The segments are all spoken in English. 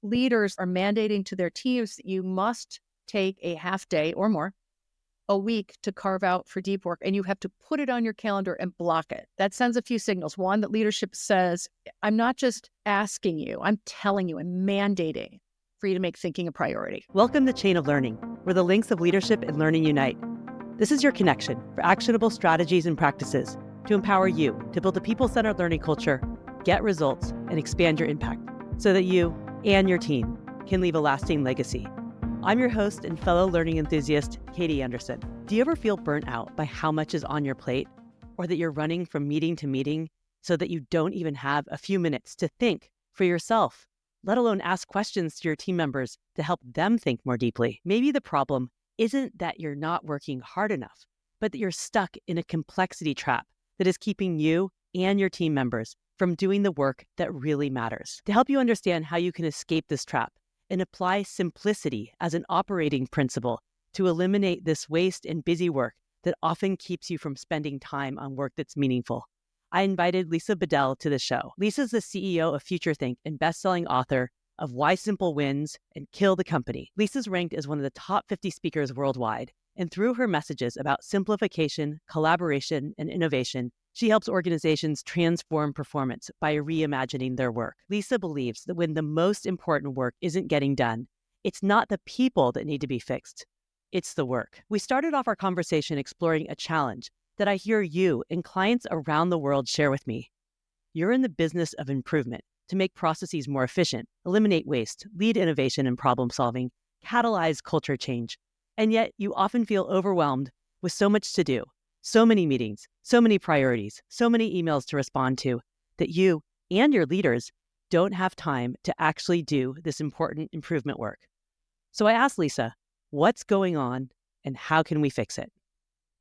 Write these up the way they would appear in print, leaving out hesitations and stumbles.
leaders are mandating to their teams that you must take a half day or more a week to carve out for deep work, and you have to put it on your calendar and block it. That sends a few signals. One, that leadership says, I'm not just asking you, I'm telling you, I'm mandating for you to make thinking a priority. Welcome to Chain of Learning, where the links of leadership and learning unite. This is your connection for actionable strategies and practices to empower you to build a people-centered learning culture, get results, and expand your impact so that you and your team can leave a lasting legacy. I'm your host and fellow learning enthusiast, Katie Anderson. Do you ever feel burnt out by how much is on your plate, or that you're running from meeting to meeting so that you don't even have a few minutes to think for yourself, let alone ask questions to your team members to help them think more deeply? Maybe the problem isn't that you're not working hard enough, but that you're stuck in a complexity trap that is keeping you and your team members from doing the work that really matters. To help you understand how you can escape this trap and apply simplicity as an operating principle to eliminate this waste and busy work that often keeps you from spending time on work that's meaningful, I invited Lisa Bodell to the show. Lisa's the CEO of FutureThink and bestselling author of Why Simple Wins and Kill the Company. Lisa's ranked as one of the top 50 speakers worldwide, and through her messages about simplification, collaboration, and innovation, she helps organizations transform performance by reimagining their work. Lisa believes that when the most important work isn't getting done, it's not the people that need to be fixed, it's the work. We started off our conversation exploring a challenge that I hear you and clients around the world share with me. You're in the business of improvement to make processes more efficient, eliminate waste, lead innovation and problem solving, catalyze culture change. And yet you often feel overwhelmed with so much to do, so many meetings, so many priorities, so many emails to respond to, that you and your leaders don't have time to actually do this important improvement work. So I asked Lisa, what's going on and how can we fix it?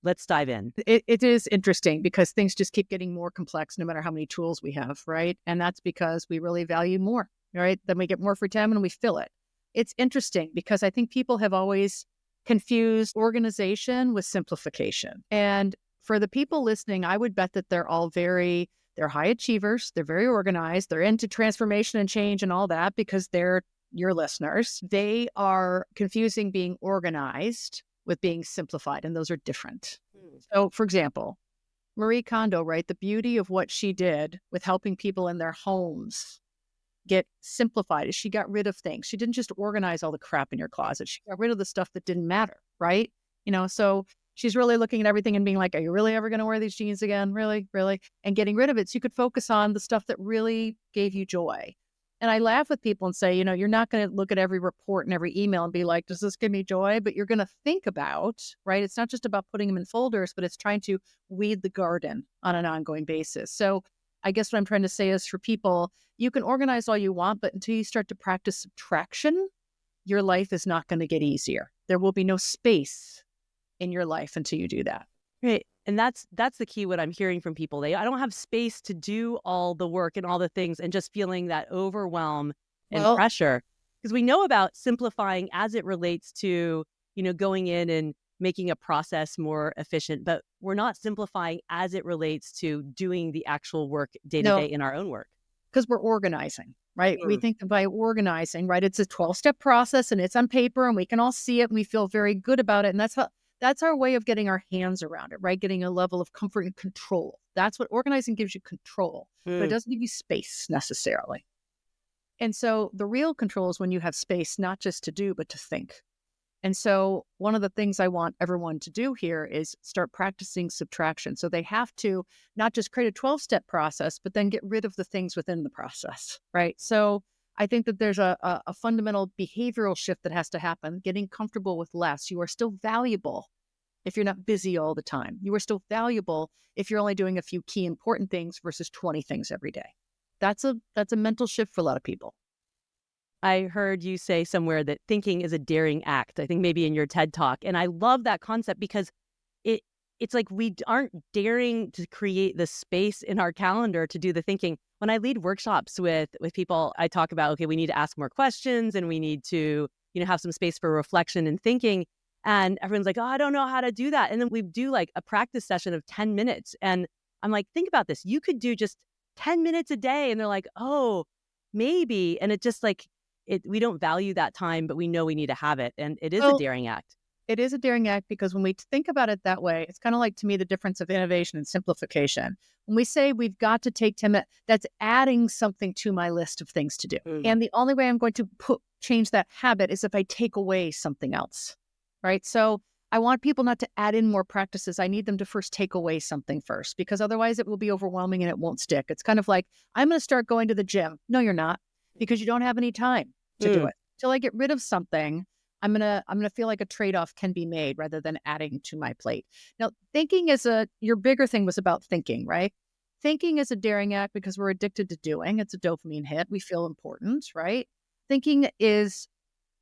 Let's dive in. It is interesting because things just keep getting more complex no matter how many tools we have, right? And that's because we really value more, right? Then we get more for time and we fill it. It's interesting because I think people have always confused organization with simplification. And for the people listening, I would bet that they're high achievers. They're very organized. They're into transformation and change and all that because they're your listeners. They are confusing being organized with being simplified, and those are different. So, for example, Marie Kondo, right? The beauty of what she did with helping people in their homes get simplified is she got rid of things. She didn't just organize all the crap in your closet. She got rid of the stuff that didn't matter, right? So she's really looking at everything and being like, are you really ever going to wear these jeans again? Really? Really? And getting rid of it so you could focus on the stuff that really gave you joy. And I laugh with people and say, you're not going to look at every report and every email and be like, does this give me joy? But you're going to think about, right? It's not just about putting them in folders, but it's trying to weed the garden on an ongoing basis. So I guess what I'm trying to say is for people, you can organize all you want, but until you start to practice subtraction, your life is not going to get easier. There will be no space in your life until you do that. Right. And that's the key, what I'm hearing from people. I don't have space to do all the work and all the things, and just feeling that overwhelm and pressure. Because we know about simplifying as it relates to, going in and making a process more efficient, but we're not simplifying as it relates to doing the actual work day to day in our own work. Because we're organizing, right? We think that by organizing, right, it's a 12-step process and it's on paper and we can all see it and we feel very good about it. And that's our way of getting our hands around it, right? Getting a level of comfort and control. That's what organizing gives you, control, but it doesn't give you space necessarily. And so the real control is when you have space, not just to do, but to think. And so one of the things I want everyone to do here is start practicing subtraction. So they have to not just create a 12-step process, but then get rid of the things within the process, right? So I think that there's a fundamental behavioral shift that has to happen, getting comfortable with less. You are still valuable if you're not busy all the time. You are still valuable if you're only doing a few key important things versus 20 things every day. That's a mental shift for a lot of people. I heard you say somewhere that thinking is a daring act, I think maybe in your TED Talk. And I love that concept because it's like we aren't daring to create the space in our calendar to do the thinking. When I lead workshops with people, I talk about, okay, we need to ask more questions and we need to, have some space for reflection and thinking. And everyone's like, oh, I don't know how to do that. And then we do like a practice session of 10 minutes. And I'm like, think about this. You could do just 10 minutes a day. And they're like, oh, maybe. And it just like, we don't value that time, but we know we need to have it. And it is a Well, daring act. it is a daring act because when we think about it that way, it's kind of like, to me, the difference of innovation and simplification. When we say we've got to take 10 minutes, that's adding something to my list of things to do. And the only way I'm going to change that habit is if I take away something else, right? So I want people not to add in more practices. I need them to first take away something first, because otherwise it will be overwhelming and it won't stick. It's kind of like, I'm going to start going to the gym. No, you're not, because you don't have any time to do it. Till I get rid of something, I'm gonna feel like a trade-off can be made rather than adding to my plate. Now, thinking is your bigger thing was about thinking, right? Thinking is a daring act because we're addicted to doing. It's a dopamine hit. We feel important, right? Thinking is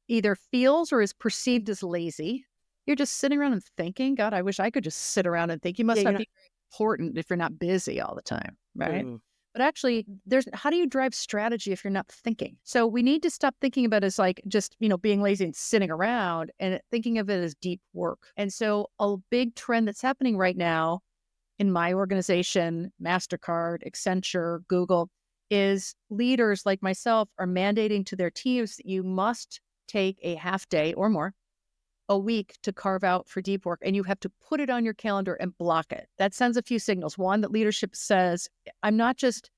either feels or is perceived as lazy. You're just sitting around and thinking. God, I wish I could just sit around and think. You must not be very important if you're not busy all the time, right? But actually, how do you drive strategy if you're not thinking? So we need to stop thinking about it as like just, being lazy and sitting around, and thinking of it as deep work. And so a big trend that's happening right now in my organization, MasterCard, Accenture, Google, is leaders like myself are mandating to their teams that you must take a half day or more a week to carve out for deep work, and you have to put it on your calendar and block it. That sends a few signals. One, that leadership says, I'm not just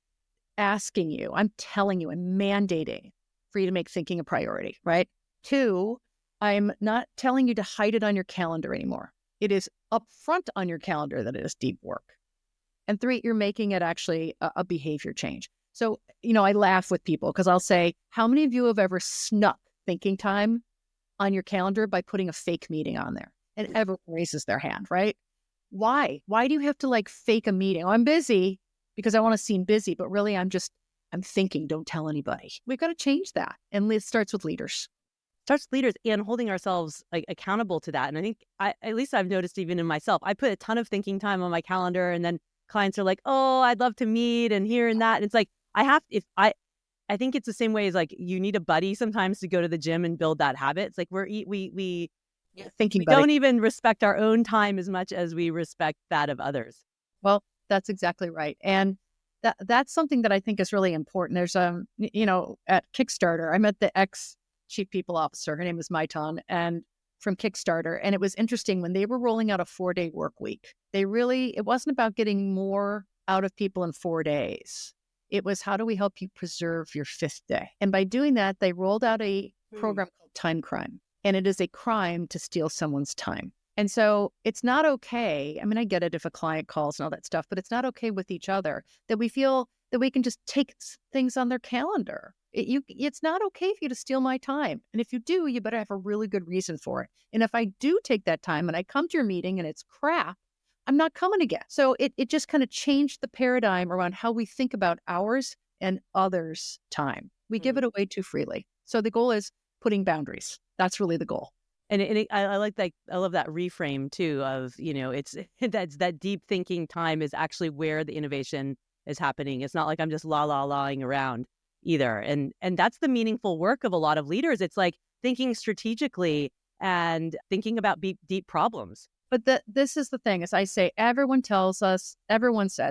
asking you, I'm telling you, I'm mandating for you to make thinking a priority, right? Two, I'm not telling you to hide it on your calendar anymore. It is upfront on your calendar that it is deep work. And three, you're making it actually a behavior change. So, I laugh with people because I'll say, how many of you have ever snuck thinking time on your calendar by putting a fake meeting on there? And everyone raises their hand, right? Why? Why do you have to fake a meeting? Oh, I'm busy because I want to seem busy, but really I'm thinking, don't tell anybody. We've got to change that. And it starts with leaders. Starts with leaders and holding ourselves accountable to that. And I think at least I've noticed even in myself, I put a ton of thinking time on my calendar, and then clients are like, oh, I'd love to meet and here and that. And it's like, I think it's the same way as you need a buddy sometimes to go to the gym and build that habit. It's like we don't even respect our own time as much as we respect that of others. Well, that's exactly right. And that's something that I think is really important. There's at Kickstarter, I met the ex-chief people officer. Her name was Maiton, and from Kickstarter. And it was interesting when they were rolling out a 4-day work week. It wasn't about getting more out of people in 4 days. It was, how do we help you preserve your 5th day? And by doing that, they rolled out a program called Time Crime. And it is a crime to steal someone's time. And so it's not okay. I mean, I get it if a client calls and all that stuff, but it's not okay with each other that we feel that we can just take things on their calendar. It's not okay for you to steal my time. And if you do, you better have a really good reason for it. And if I do take that time and I come to your meeting and it's crap, I'm not coming again. So it just kind of changed the paradigm around how we think about ours and others' time. We give it away too freely. So the goal is putting boundaries. That's really the goal. And I like that. I love that reframe too of, it's that's that deep thinking time is actually where the innovation is happening. It's not like I'm just lawing around either. And that's the meaningful work of a lot of leaders. It's like thinking strategically and thinking about deep problems. But this is the thing, as I say, everyone says,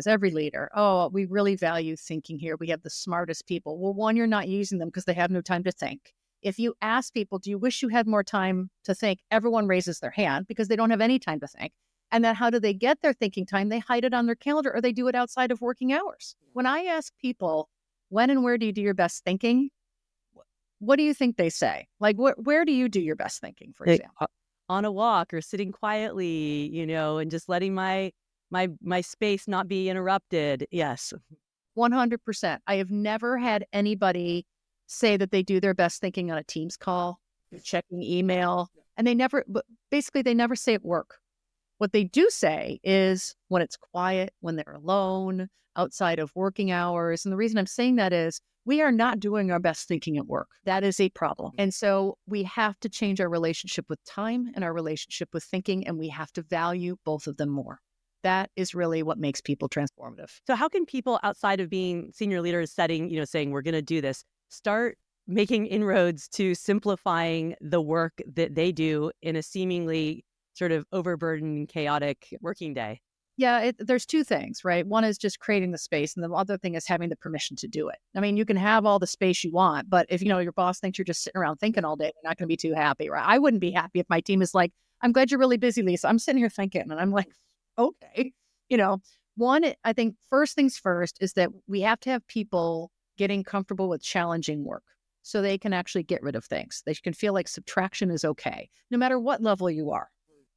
every leader, oh, we really value thinking here. We have the smartest people. Well, one, you're not using them because they have no time to think. If you ask people, do you wish you had more time to think? Everyone raises their hand because they don't have any time to think. And then how do they get their thinking time? They hide it on their calendar, or they do it outside of working hours. When I ask people, when and where do you do your best thinking? What do you think they say? Where do you do your best thinking, for example? On a walk or sitting quietly, and just letting my space not be interrupted. Yes. 100%. I have never had anybody say that they do their best thinking on a Teams call, checking email, and they never say at work. What they do say is when it's quiet, when they're alone, outside of working hours. And the reason I'm saying that is we are not doing our best thinking at work. That is a problem. And so we have to change our relationship with time and our relationship with thinking, and we have to value both of them more. That is really what makes people transformative. So how can people outside of being senior leaders saying we're going to do this, start making inroads to simplifying the work that they do in a seemingly sort of overburdened, chaotic working day? Yeah, there's two things, right? One is just creating the space, and the other thing is having the permission to do it. I mean, you can have all the space you want, but if your boss thinks you're just sitting around thinking all day, they're not going to be too happy, right? I wouldn't be happy if my team is like, "I'm glad you're really busy, Lisa." I'm sitting here thinking, and I'm like, "Okay." You know, I think first things first is that we have to have people getting comfortable with challenging work so they can actually get rid of things. They can feel like subtraction is okay, no matter what level you are.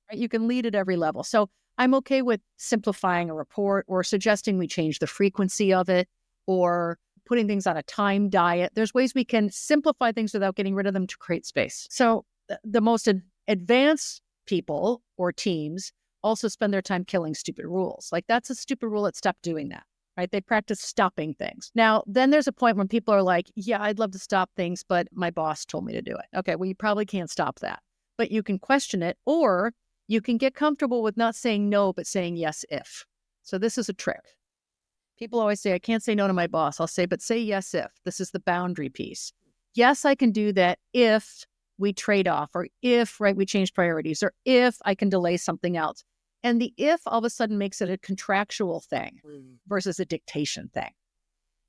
Right? You can lead at every level. So I'm okay with simplifying a report or suggesting we change the frequency of it or putting things on a time diet. There's ways we can simplify things without getting rid of them to create space. So the most advanced people or teams also spend their time killing stupid rules. Like that's a stupid rule. Let's stop doing that. Right? They practice stopping things. Now, then there's a point when people are like, yeah, I'd love to stop things, but my boss told me to do it. Okay, well, you probably can't stop that, but you can question it, or you can get comfortable with not saying no, but saying yes if. So this is a trick. People always say, I can't say no to my boss. I'll say, but say yes if. This is the boundary piece. Yes, I can do that if we trade off, or if, right, we change priorities, or if I can delay something else. And the if all of a sudden makes it a contractual thing versus a dictation thing.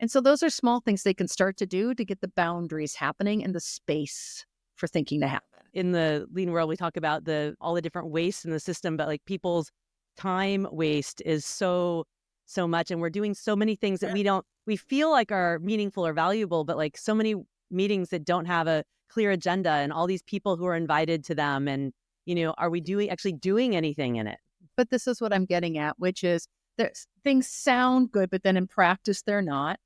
And so those are small things they can start to do to get the boundaries happening and the space for thinking to happen. In the lean world, we talk about all the different waste in the system, but like people's time waste is so much. And we're doing so many things that we feel like are meaningful or valuable, but like so many meetings that don't have a clear agenda and all these people who are invited to them. And, are we actually doing anything in it? But this is what I'm getting at, which is things sound good, but then in practice, they're not.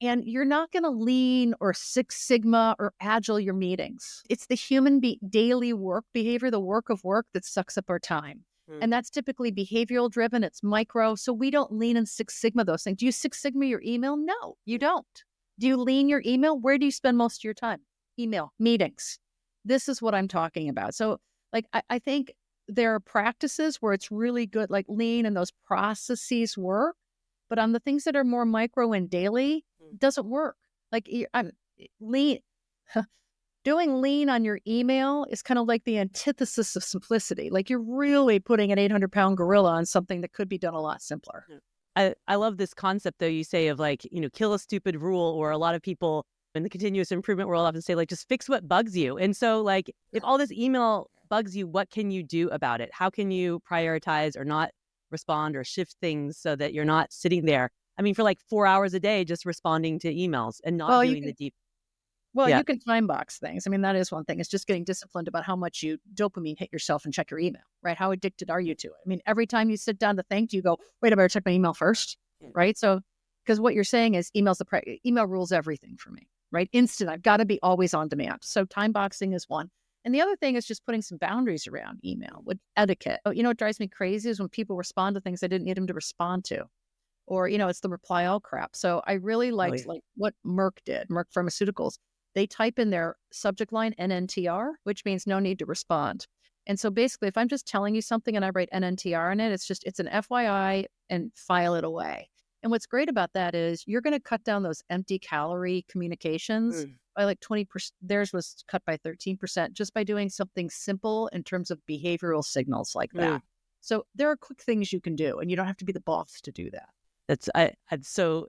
And you're not going to lean or Six Sigma or Agile your meetings. It's the human daily work behavior, the work of work that sucks up our time. And that's typically behavioral driven. It's micro. So we don't lean in Six Sigma those things. Do you Six Sigma your email? No, you don't. Do you lean your email? Where do you spend most of your time? Email, meetings. This is what I'm talking about. So like, I think there are practices where it's really good, like lean and those processes work. But on the things that are more micro and daily, it doesn't work. Like lean, doing lean on your email is kind of like the antithesis of simplicity. Like you're really putting an 800-pound gorilla on something that could be done a lot simpler. I love this concept, though, you say of like, kill a stupid rule, or a lot of people in the continuous improvement world often say like, just fix what bugs you. And so like, if all this email bugs you, what can you do about it? How can you prioritize or not respond or shift things so that you're not sitting there? I mean, for like 4 hours a day, just responding to emails and not doing the deep. Well, you can time box things. I mean, that is one thing. It's just getting disciplined about how much you dopamine hit yourself and check your email, right? How addicted are you to it? I mean, every time you sit down to think, you go, wait, I better check my email first, right? So, because what you're saying is email rules everything for me, right? Instant, I've got to be always on demand. So time boxing is one. And the other thing is just putting some boundaries around email with etiquette. Oh, what drives me crazy is when people respond to things I didn't need them to respond to. Or, it's the reply all crap. So I really liked like what Merck did, Merck Pharmaceuticals. They type in their subject line NNTR, which means no need to respond. And so basically, if I'm just telling you something and I write NNTR in it, it's an FYI and file it away. And what's great about that is you're going to cut down those empty calorie communications by like 20%. Theirs was cut by 13% just by doing something simple in terms of behavioral signals like that. So there are quick things you can do, and you don't have to be the boss to do that.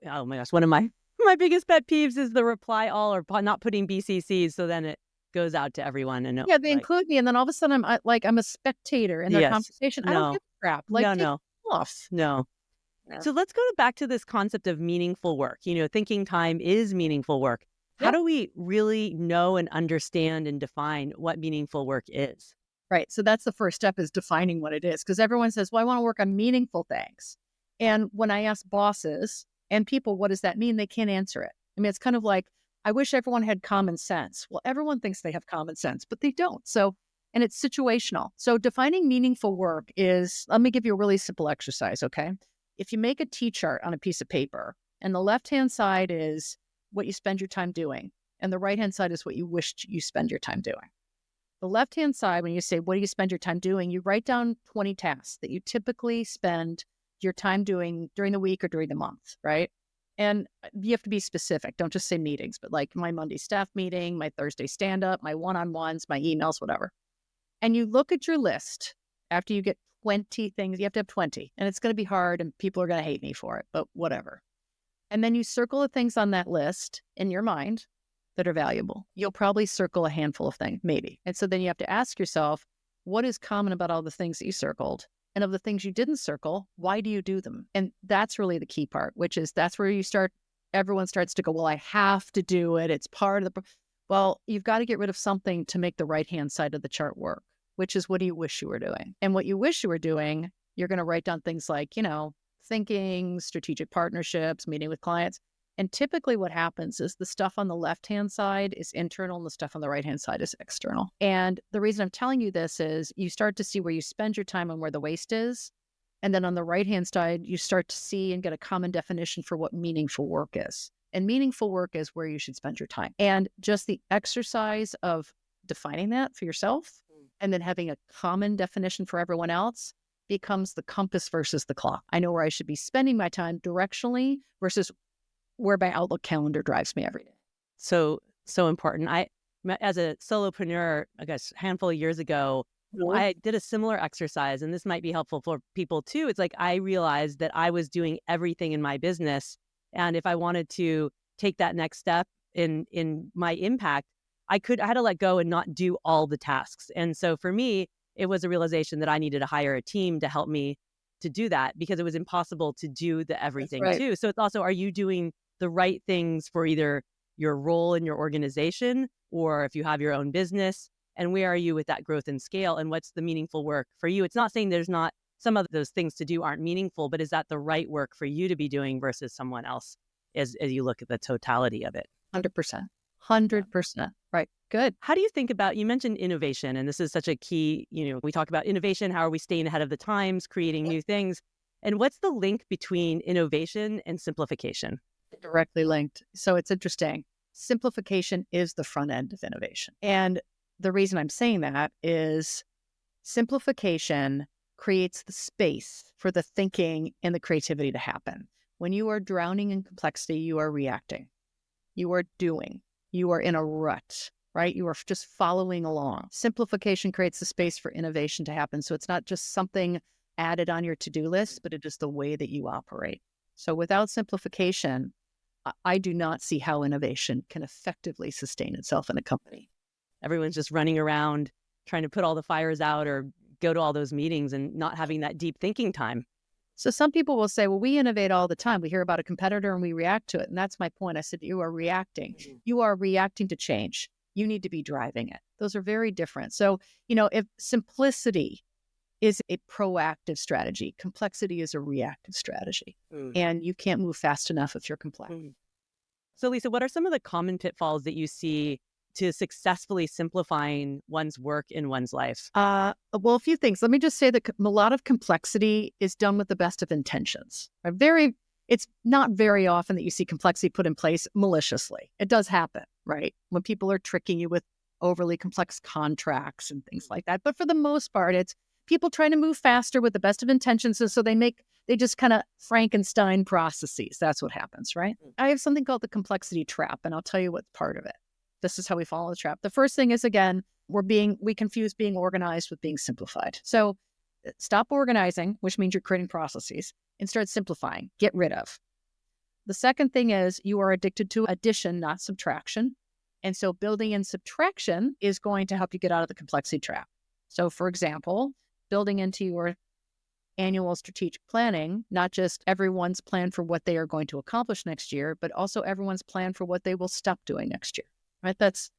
Oh my gosh, one of my biggest pet peeves is the reply all or not putting BCCs, so then it goes out to everyone. And they include me, and then all of a sudden I'm a spectator in their conversation. I don't give a crap. Like no. So let's go back to this concept of meaningful work. Thinking time is meaningful work. How do we really know and understand and define what meaningful work is? Right. So that's the first step, is defining what it is, because everyone says, well, I want to work on meaningful things. And when I ask bosses and people, what does that mean? They can't answer it. I mean, it's kind of like, I wish everyone had common sense. Well, everyone thinks they have common sense, but they don't. So, and it's situational. So defining meaningful work is, let me give you a really simple exercise, okay? If you make a T-chart on a piece of paper, and the left-hand side is what you spend your time doing, and the right-hand side is what you wished you spend your time doing. The left-hand side, when you say, what do you spend your time doing? You write down 20 tasks that you typically spend your time doing during the week or during the month, right? And you have to be specific. Don't just say meetings, but like my Monday staff meeting, my Thursday stand-up, my one-on-ones, my emails, whatever. And you look at your list after you get 20 things. You have to have 20, and it's going to be hard and people are going to hate me for it, but whatever. And then you circle the things on that list in your mind that are valuable. You'll probably circle a handful of things, maybe. And so then you have to ask yourself, what is common about all the things that you circled? And of the things you didn't circle, why do you do them? And that's really the key part, which is that's where everyone starts to go, well, I have to do it. It's part of well, you've got to get rid of something to make the right-hand side of the chart work, which is what do you wish you were doing? And what you wish you were doing, you're going to write down things like, thinking, strategic partnerships, meeting with clients. And typically what happens is the stuff on the left-hand side is internal and the stuff on the right-hand side is external. And the reason I'm telling you this is you start to see where you spend your time and where the waste is. And then on the right-hand side, you start to see and get a common definition for what meaningful work is. And meaningful work is where you should spend your time. And just the exercise of defining that for yourself and then having a common definition for everyone else becomes the compass versus the clock. I know where I should be spending my time directionally versus where my Outlook calendar drives me every day. So important. As a solopreneur, I guess a handful of years ago, I did a similar exercise, and this might be helpful for people too. It's like I realized that I was doing everything in my business. And if I wanted to take that next step in my impact, I had to let go and not do all the tasks. And so for me, it was a realization that I needed to hire a team to help me to do that because it was impossible to do the everything too. So it's also, are you doing the right things for either your role in your organization or if you have your own business? And where are you with that growth and scale? And what's the meaningful work for you? It's not saying there's not some of those things to do aren't meaningful, but is that the right work for you to be doing versus someone else as you look at the totality of it? 100%. 100%. Right. Good. How do you think about, you mentioned innovation, and this is such a key, we talk about innovation, how are we staying ahead of the times, creating new things? And what's the link between innovation and simplification? Directly linked. So it's interesting. Simplification is the front end of innovation. And the reason I'm saying that is simplification creates the space for the thinking and the creativity to happen. When you are drowning in complexity, you are reacting. You are doing. You are in a rut, right? You are just following along. Simplification creates the space for innovation to happen. So it's not just something added on your to-do list, but it is the way that you operate. So without simplification, I do not see how innovation can effectively sustain itself in a company. Everyone's just running around trying to put all the fires out or go to all those meetings and not having that deep thinking time. So some people will say, well, we innovate all the time. We hear about a competitor and we react to it. And that's my point. I said, you are reacting. You are reacting to change. You need to be driving it. Those are very different. So, if simplicity is a proactive strategy, complexity is a reactive strategy. And you can't move fast enough if you're complex. So Lisa, what are some of the common pitfalls that you see to successfully simplifying one's work in one's life? Well, a few things. Let me just say that a lot of complexity is done with the best of intentions. It's not very often that you see complexity put in place maliciously. It does happen, right? When people are tricking you with overly complex contracts and things like that. But for the most part, it's people trying to move faster with the best of intentions. And so they just kind of Frankenstein processes. That's what happens, right? I have something called the complexity trap, and I'll tell you what's part of it. This is how we follow the trap. The first thing is, again, we confuse being organized with being simplified. So stop organizing, which means you're creating processes, and start simplifying. Get rid of. The second thing is you are addicted to addition, not subtraction. And so building in subtraction is going to help you get out of the complexity trap. So for example, building into your annual strategic planning, not just everyone's plan for what they are going to accomplish next year, but also everyone's plan for what they will stop doing next year. Right? That's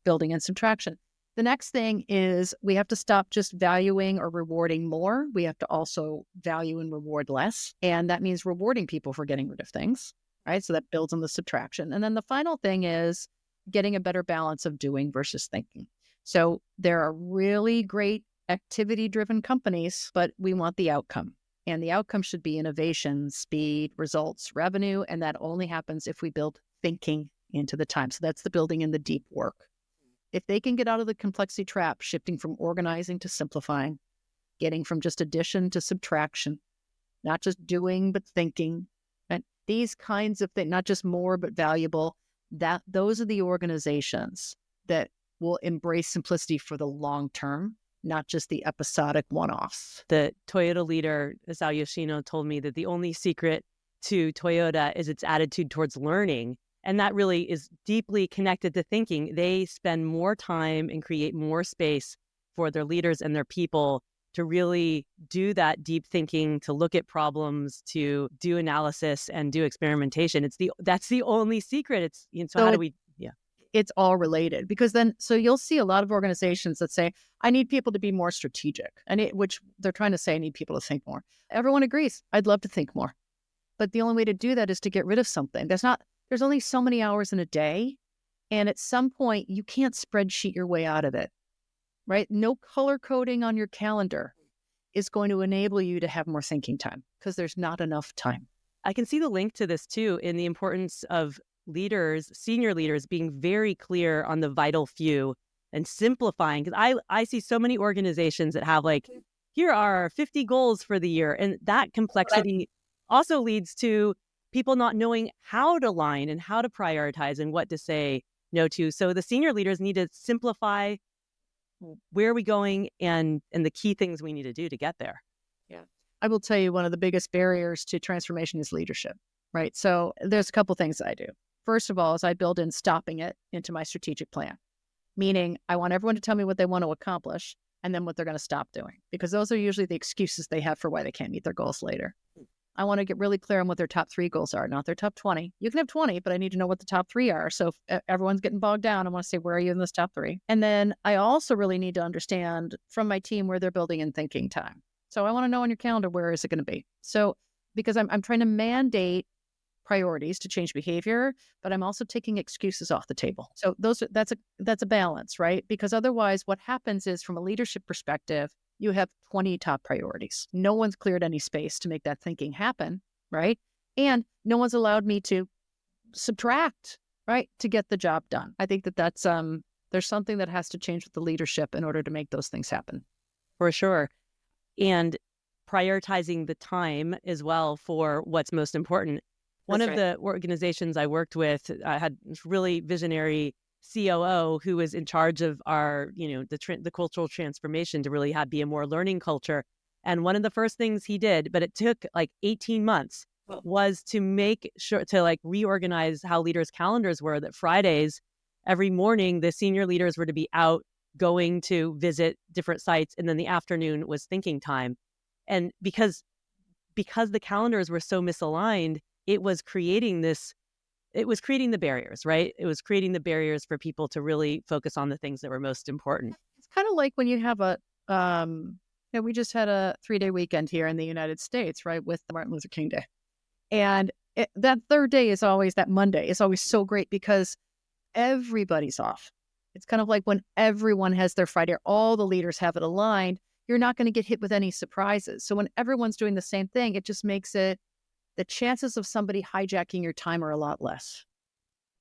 building in subtraction. The next thing is we have to stop just valuing or rewarding more. We have to also value and reward less. And that means rewarding people for getting rid of things, right? So that builds on the subtraction. And then the final thing is getting a better balance of doing versus thinking. So there are really great activity-driven companies, but we want the outcome. And the outcome should be innovation, speed, results, revenue. And that only happens if we build thinking into the time. So that's the building in the deep work. If they can get out of the complexity trap, shifting from organizing to simplifying, getting from just addition to subtraction, not just doing, but thinking, and these kinds of things, not just more, but valuable, those are the organizations that will embrace simplicity for the long term not just the episodic one-offs. The Toyota leader, Isao Yoshino, told me that the only secret to Toyota is its attitude towards learning. And that really is deeply connected to thinking. They spend more time and create more space for their leaders and their people to really do that deep thinking, to look at problems, to do analysis and do experimentation. That's the only secret. So how do we, yeah. It's all related, because then, so you'll see a lot of organizations that say, I need people to be more strategic, which they're trying to say, I need people to think more. Everyone agrees. I'd love to think more. But the only way to do that is to get rid of something. There's only so many hours in a day. And at some point, you can't spreadsheet your way out of it, right? No color coding on your calendar is going to enable you to have more thinking time, because there's not enough time. I can see the link to this too in the importance of leaders, senior leaders, being very clear on the vital few and simplifying. Because I see so many organizations that have like, here are our 50 goals for the year. And that complexity also leads to people not knowing how to line and how to prioritize and what to say no to. So the senior leaders need to simplify where are we going and the key things we need to do to get there. Yeah. I will tell you, one of the biggest barriers to transformation is leadership, right? So there's a couple things I do. First of all, is I build in stopping it into my strategic plan, meaning I want everyone to tell me what they want to accomplish and then what they're going to stop doing, because those are usually the excuses they have for why they can't meet their goals later. I want to get really clear on what their top 3 goals are, not their top 20. You can have 20, but I need to know what the top 3 are. So if everyone's getting bogged down, I want to say, where are you in this top 3? And then I also really need to understand from my team where they're building in thinking time. So I want to know on your calendar, where is it going to be? So because I'm trying to mandate priorities to change behavior, but I'm also taking excuses off the table. So that's a balance, right? Because otherwise what happens is, from a leadership perspective, you have 20 top priorities. No one's cleared any space to make that thinking happen, right? And no one's allowed me to subtract, right, to get the job done. I think that's there's something that has to change with the leadership in order to make those things happen. For sure. And prioritizing the time as well for what's most important. One of the organizations I worked with, I had this really visionary COO who was in charge of our, the cultural transformation to really be a more learning culture. And one of the first things he did, but it took like 18 months, was to make sure to like reorganize how leaders' calendars were, that Fridays, every morning, the senior leaders were to be out going to visit different sites. And then the afternoon was thinking time. And because the calendars were so misaligned, it was creating the barriers, right? It was creating the barriers for people to really focus on the things that were most important. It's kind of like when you have we just had a 3-day weekend here in the United States, right, with Martin Luther King Day. And that third day is always, that Monday is always so great because everybody's off. It's kind of like when everyone has their Friday, all the leaders have it aligned, you're not going to get hit with any surprises. So when everyone's doing the same thing, it just makes the chances of somebody hijacking your time are a lot less.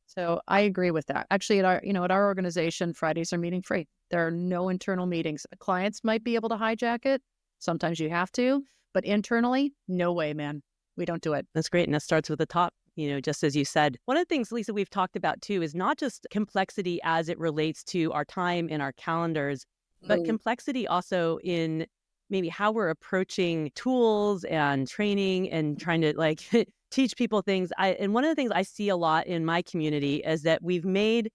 So I agree with that. Actually, at our organization, Fridays are meeting free. There are no internal meetings. Clients might be able to hijack it. Sometimes you have to, but internally, no way, man. We don't do it. That's great. And that starts with the top, just as you said. One of the things, Lisa, we've talked about too, is not just complexity as it relates to our time and our calendars, but complexity also in maybe how we're approaching tools and training and trying to teach people things. And one of the things I see a lot in my community is that we've made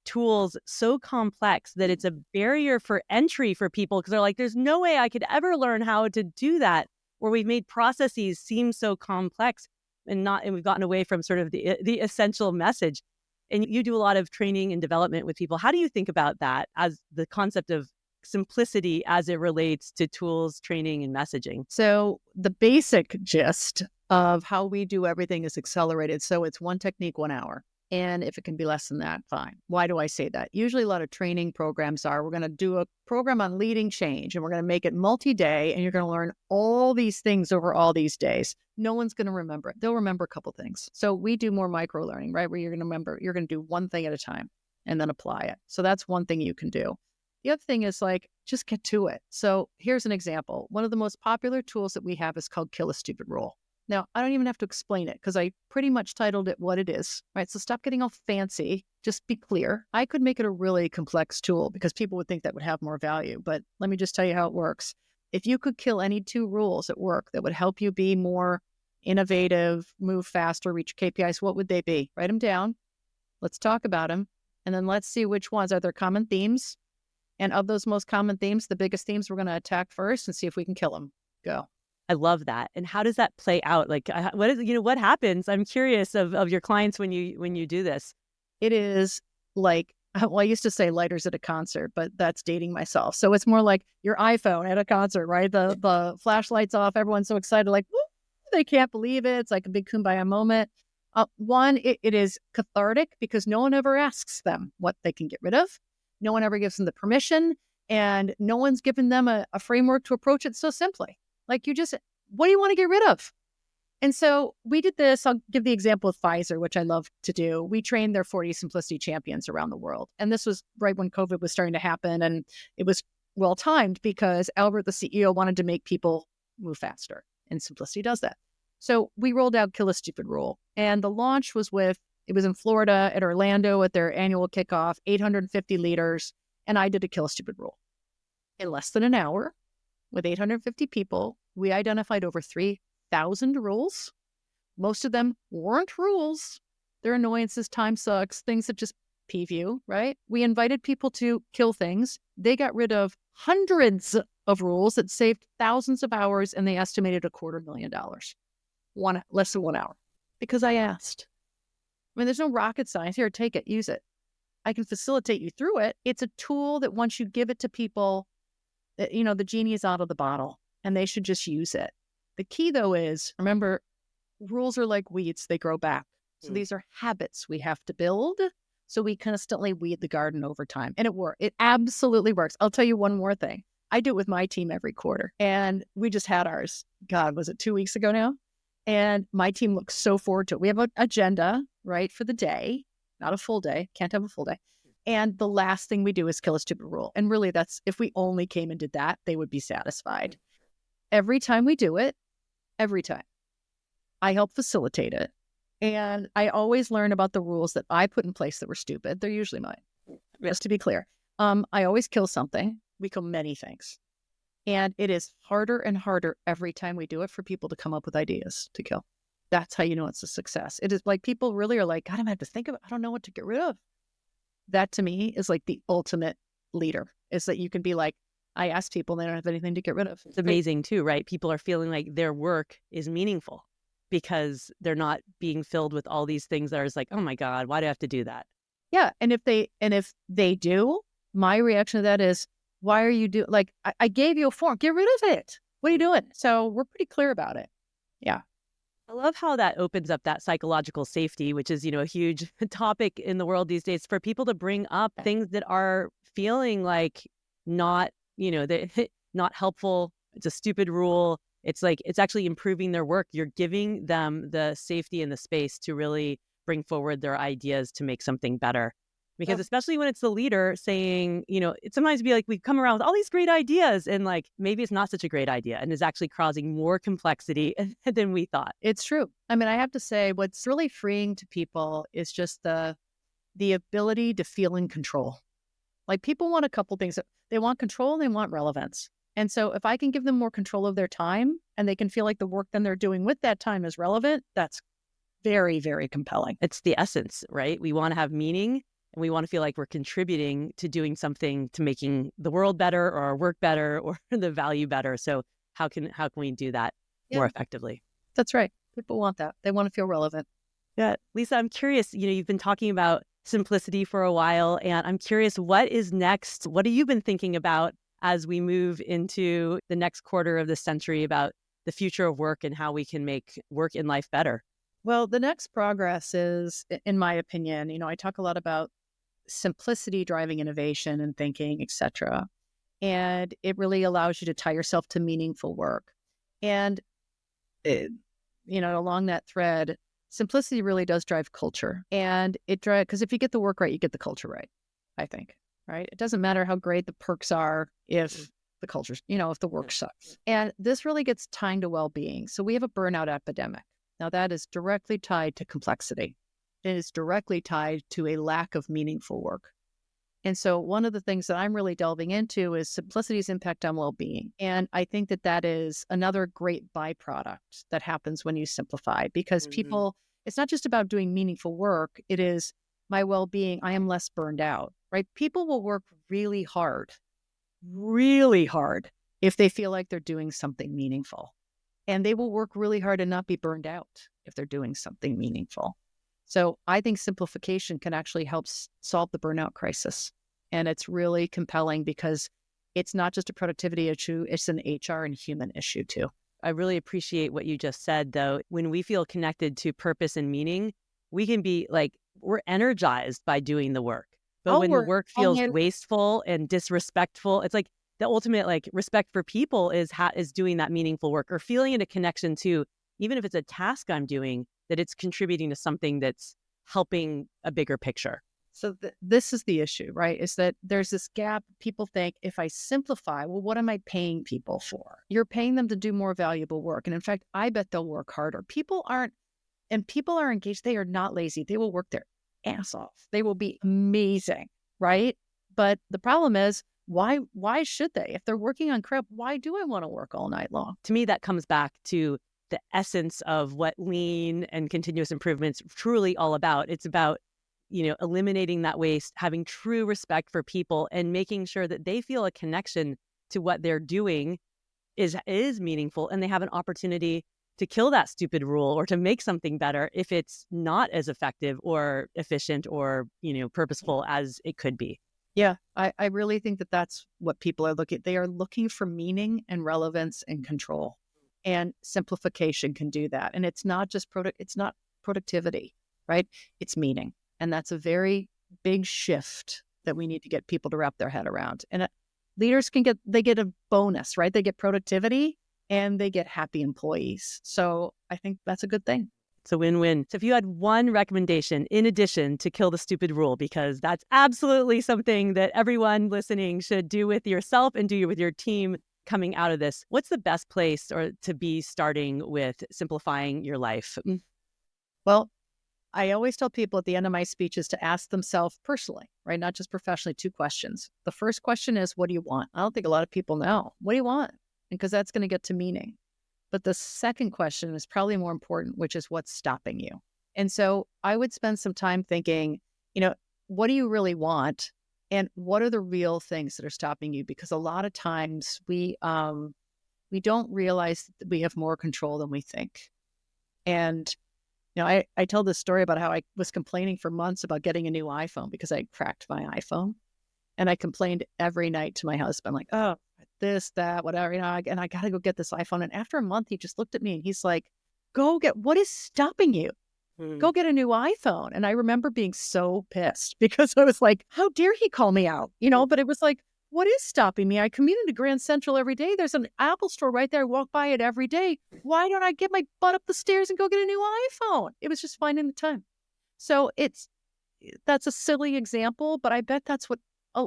tools so complex that it's a barrier for entry for people, because they're like, there's no way I could ever learn how to do that. Or we've made processes seem so complex and we've gotten away from sort of the essential message. And you do a lot of training and development with people. How do you think about that as the concept of simplicity as it relates to tools, training, and messaging? So the basic gist of how we do everything is accelerated. So it's 1 technique, 1 hour. And if it can be less than that, fine. Why do I say that? Usually a lot of training programs we're going to do a program on leading change and we're going to make it multi-day and you're going to learn all these things over all these days. No one's going to remember it. They'll remember a couple things. So we do more micro learning, right? Where you're going to do one thing at a time and then apply it. So that's one thing you can do. The other thing is just get to it. So here's an example. One of the most popular tools that we have is called Kill a Stupid Rule. Now, I don't even have to explain it because I pretty much titled it what it is, right? So stop getting all fancy. Just be clear. I could make it a really complex tool because people would think that would have more value. But let me just tell you how it works. If you could kill any 2 rules at work that would help you be more innovative, move faster, reach KPIs, what would they be? Write them down. Let's talk about them. And then let's see which ones are there common themes. And of those most common themes, the biggest themes we're going to attack first and see if we can kill them. Go. I love that. And how does that play out? Like, what happens? I'm curious of your clients when you do this. It is like, well, I used to say lighters at a concert, but that's dating myself. So it's more like your iPhone at a concert, right? The flashlight's off. Everyone's so excited, like, woo, they can't believe it. It's like a big kumbaya moment. One, it is cathartic because no one ever asks them what they can get rid of. No one ever gives them the permission, and no one's given them a framework to approach it so simply. Like, what do you want to get rid of? And so we did this. I'll give the example of Pfizer, which I love to do. We trained their 40 simplicity champions around the world. And this was right when COVID was starting to happen. And it was well timed because Albert, the CEO, wanted to make people move faster. And simplicity does that. So we rolled out Kill a Stupid Rule. And the launch was it was in Florida at Orlando at their annual kickoff, 850 leaders. And I did a Kill a Stupid Rule. In less than an hour, with 850 people, we identified over 3,000 rules. Most of them weren't rules. They're annoyances, time sucks, things that just peeve you, right? We invited people to kill things. They got rid of hundreds of rules that saved thousands of hours, and they estimated $250,000. Less than 1 hour. Because I asked. I mean, there's no rocket science. Here, take it, use it. I can facilitate you through it. It's a tool that once you give it to people, the genie is out of the bottle and they should just use it. The key, though, is remember, rules are like weeds. They grow back. So these are habits we have to build so we constantly weed the garden over time. And it works. It absolutely works. I'll tell you one more thing. I do it with my team every quarter. And we just had ours. God, was it 2 weeks ago now? And my team looks so forward to it. We have an agenda, right, for the day, not a full day. Can't have a full day. And the last thing we do is Kill a Stupid Rule. And really, that's if we only came and did that, they would be satisfied. Every time we do it, every time, I help facilitate it. And I always learn about the rules that I put in place that were stupid. They're usually mine, just to be clear. I always kill something. We kill many things. And it is harder and harder every time we do it for people to come up with ideas to kill. That's how you know it's a success. It is like people really are like, God, I'm going to have to think of it. I don't know what to get rid of. That to me is like the ultimate leader, is that you can be like, I ask people, they don't have anything to get rid of. It's amazing too, right? People are feeling like their work is meaningful because they're not being filled with all these things that are just like, oh my God, why do I have to do that? Yeah. And if they do, my reaction to that is, why are you doing, like, I gave you a form, get rid of it. What are you doing? So we're pretty clear about it. Yeah. I love how that opens up that psychological safety, which is, a huge topic in the world these days, for people to bring up things that are feeling like not, not helpful. It's a stupid rule. It's like, it's actually improving their work. You're giving them the safety and the space to really bring forward their ideas to make something better. Because especially when it's the leader saying, it sometimes be like, we come around with all these great ideas and like, maybe it's not such a great idea and is actually causing more complexity than we thought. It's true. I mean, I have to say what's really freeing to people is just the ability to feel in control. Like, people want a couple things. They want control and they want relevance. And so if I can give them more control of their time and they can feel like the work then they're doing with that time is relevant, that's very, very compelling. It's the essence, right? We want to have meaning. And we want to feel like we're contributing to doing something to making the world better or our work better or the value better. So how can we do that more effectively? That's right. People want that. They want to feel relevant. Yeah. Lisa, I'm curious, you've been talking about simplicity for a while, and I'm curious, what is next? What have you been thinking about as we move into the next quarter of the century about the future of work and how we can make work and life better? Well, the next progress is, in my opinion, I talk a lot about simplicity driving innovation and thinking, etc. And it really allows you to tie yourself to meaningful work. And, along that thread, simplicity really does drive culture. And it drives, because if you get the work right, you get the culture right, I think, right? It doesn't matter how great the perks are if the cultures, if the work sucks. And this really gets tied to well-being. So we have a burnout epidemic. Now that is directly tied to complexity. It is directly tied to a lack of meaningful work. And so one of the things that I'm really delving into is simplicity's impact on well-being. And I think that that is another great byproduct that happens when you simplify, because people, it's not just about doing meaningful work. It is my well-being. I am less burned out, right? People will work really hard if they feel like they're doing something meaningful. And they will work really hard and not be burned out if they're doing something meaningful. So I think simplification can actually help solve the burnout crisis. And it's really compelling because it's not just a productivity issue, it's an HR and human issue too. I really appreciate what you just said, though. When we feel connected to purpose and meaning, we can be like, we're energized by doing the work. But when the work feels wasteful and disrespectful, it's like the ultimate respect for people is doing that meaningful work, or feeling in a connection to, even if it's a task I'm doing, that it's contributing to something that's helping a bigger picture. So this is the issue, right? Is that there's this gap. People think, if I simplify, well, what am I paying people for? You're paying them to do more valuable work. And in fact, I bet they'll work harder. People are engaged. They are not lazy. They will work their ass off. They will be amazing, right? But the problem is, why should they? If they're working on crap, why do I want to work all night long? To me, that comes back to the essence of what lean and continuous improvement's truly all about. It's about, eliminating that waste, having true respect for people, and making sure that they feel a connection to what they're doing is meaningful, and they have an opportunity to kill that stupid rule or to make something better if it's not as effective or efficient or, purposeful as it could be. Yeah, I really think that that's what people are looking. They are looking for meaning and relevance and control. And simplification can do that. And it's not just it's not productivity, right? It's meaning. And that's a very big shift that we need to get people to wrap their head around. And leaders they get a bonus, right? They get productivity and they get happy employees. So I think that's a good thing. It's a win-win. So if you had one recommendation in addition to kill the stupid rule, because that's absolutely something that everyone listening should do with yourself and do with your team coming out of this, what's the best place to be starting with simplifying your life? Well, I always tell people at the end of my speeches to ask themselves personally, right? Not just professionally, 2 questions. The first question is, what do you want? I don't think a lot of people know. What do you want? Because that's going to get to meaning. But the second question is probably more important, which is, what's stopping you? And so I would spend some time thinking, what do you really want? And what are the real things that are stopping you? Because a lot of times we don't realize that we have more control than we think. And, I tell this story about how I was complaining for months about getting a new iPhone because I cracked my iPhone. And I complained every night to my husband, like, oh, this, that, whatever, and I got to go get this iPhone. And after a month, he just looked at me and he's like, what is stopping you? Go get a new iPhone. And I remember being so pissed because I was like, how dare he call me out? But it was like, what is stopping me? I commute into Grand Central every day. There's an Apple store right there. I walk by it every day. Why don't I get my butt up the stairs and go get a new iPhone? It was just finding the time. So that's a silly example, but I bet that's what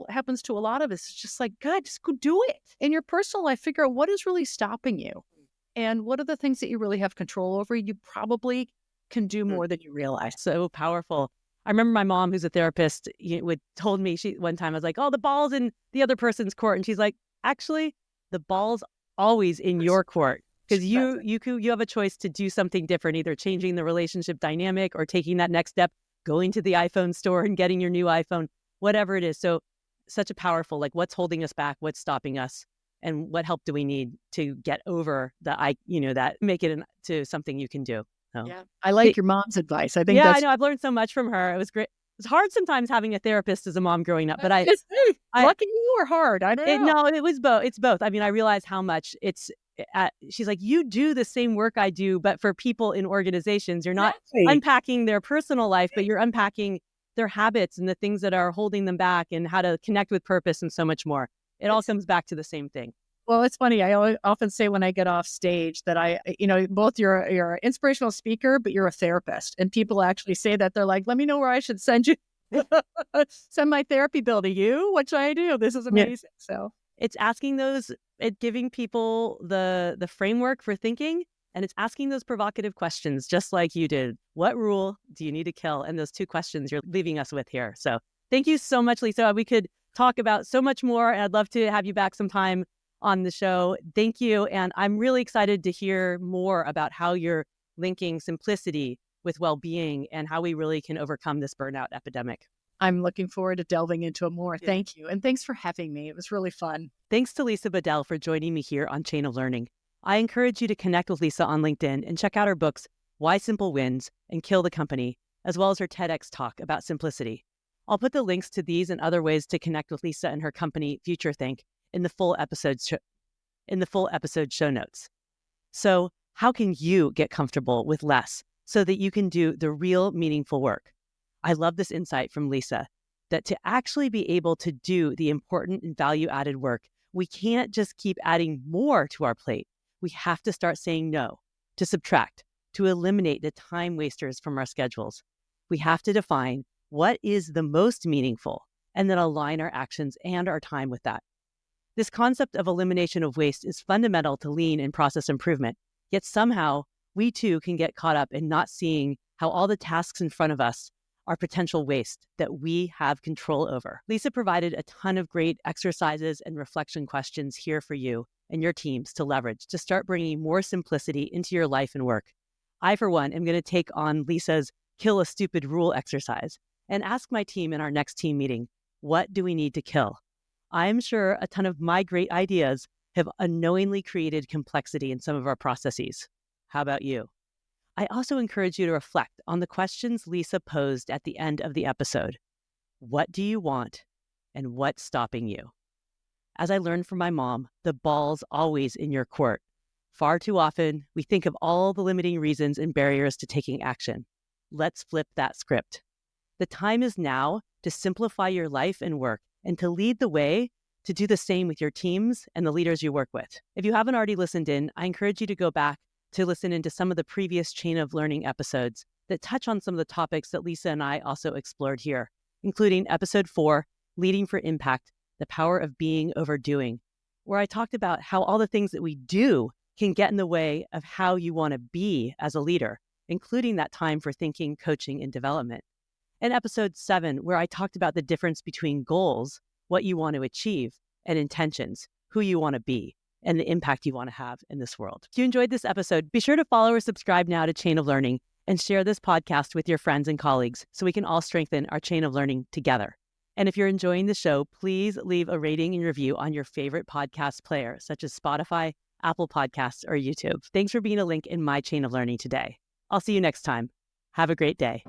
happens to a lot of us. It's just like, God, just go do it. In your personal life, figure out what is really stopping you. And what are the things that you really have control over? You probably can do more than you realize. So powerful. I remember my mom, who's a therapist, told me one time, I was like, oh, the ball's in the other person's court. And she's like, actually, the ball's always in your court, because you have a choice to do something different, either changing the relationship dynamic or taking that next step, going to the iPhone store and getting your new iPhone, whatever it is. So such a powerful, what's holding us back, what's stopping us, and what help do we need to get over that, make it into something you can do. So, yeah, I like your mom's advice. I think I know. I've learned so much from her. It was great. It's hard sometimes having a therapist as a mom growing up, but lucky you or hard? I don't know. No, it was both. It's both. I mean, I realize how much she's like, you do the same work I do, but for people in organizations, you're not unpacking their personal life, but you're unpacking their habits and the things that are holding them back and how to connect with purpose and so much more. It all comes back to the same thing. Well, it's funny. I often say when I get off stage that both you're an inspirational speaker, but you're a therapist. And people actually say that. They're like, let me know where I should send you. Send my therapy bill to you. What should I do? This is amazing. So It's asking giving people the framework for thinking, and it's asking those provocative questions just like you did. What rule do you need to kill? And those two questions you're leaving us with here. So thank you so much, Lisa. We could talk about so much more. I'd love to have you back sometime on the show. Thank you. And I'm really excited to hear more about how you're linking simplicity with well-being and how we really can overcome this burnout epidemic. I'm looking forward to delving into it more. Yeah. Thank you. And thanks for having me. It was really fun. Thanks to Lisa Bodell for joining me here on Chain of Learning. I encourage you to connect with Lisa on LinkedIn and check out her books, Why Simple Wins and Kill the Company, as well as her TEDx talk about simplicity. I'll put the links to these and other ways to connect with Lisa and her company, FutureThink, in the full episode show notes. So how can you get comfortable with less so that you can do the real meaningful work? I love this insight from Lisa, that to actually be able to do the important and value-added work, we can't just keep adding more to our plate. We have to start saying no, to subtract, to eliminate the time wasters from our schedules. We have to define what is the most meaningful and then align our actions and our time with that. This concept of elimination of waste is fundamental to lean and process improvement, yet somehow we too can get caught up in not seeing how all the tasks in front of us are potential waste that we have control over. Lisa provided a ton of great exercises and reflection questions here for you and your teams to leverage to start bringing more simplicity into your life and work. I, for one, am going to take on Lisa's kill a stupid rule exercise and ask my team in our next team meeting, what do we need to kill? I'm sure a ton of my great ideas have unknowingly created complexity in some of our processes. How about you? I also encourage you to reflect on the questions Lisa posed at the end of the episode. What do you want and what's stopping you? As I learned from my mom, the ball's always in your court. Far too often, we think of all the limiting reasons and barriers to taking action. Let's flip that script. The time is now to simplify your life and work and to lead the way to do the same with your teams and the leaders you work with. If you haven't already listened in, I encourage you to go back to listen into some of the previous Chain of Learning episodes that touch on some of the topics that Lisa and I also explored here, including episode 4, Leading for Impact, the Power of Being Over Doing, where I talked about how all the things that we do can get in the way of how you want to be as a leader, including that time for thinking, coaching, and development. And episode 7, where I talked about the difference between goals, what you want to achieve, and intentions, who you want to be, and the impact you want to have in this world. If you enjoyed this episode, be sure to follow or subscribe now to Chain of Learning and share this podcast with your friends and colleagues so we can all strengthen our chain of learning together. And if you're enjoying the show, please leave a rating and review on your favorite podcast player, such as Spotify, Apple Podcasts, or YouTube. Thanks for being a link in my chain of learning today. I'll see you next time. Have a great day.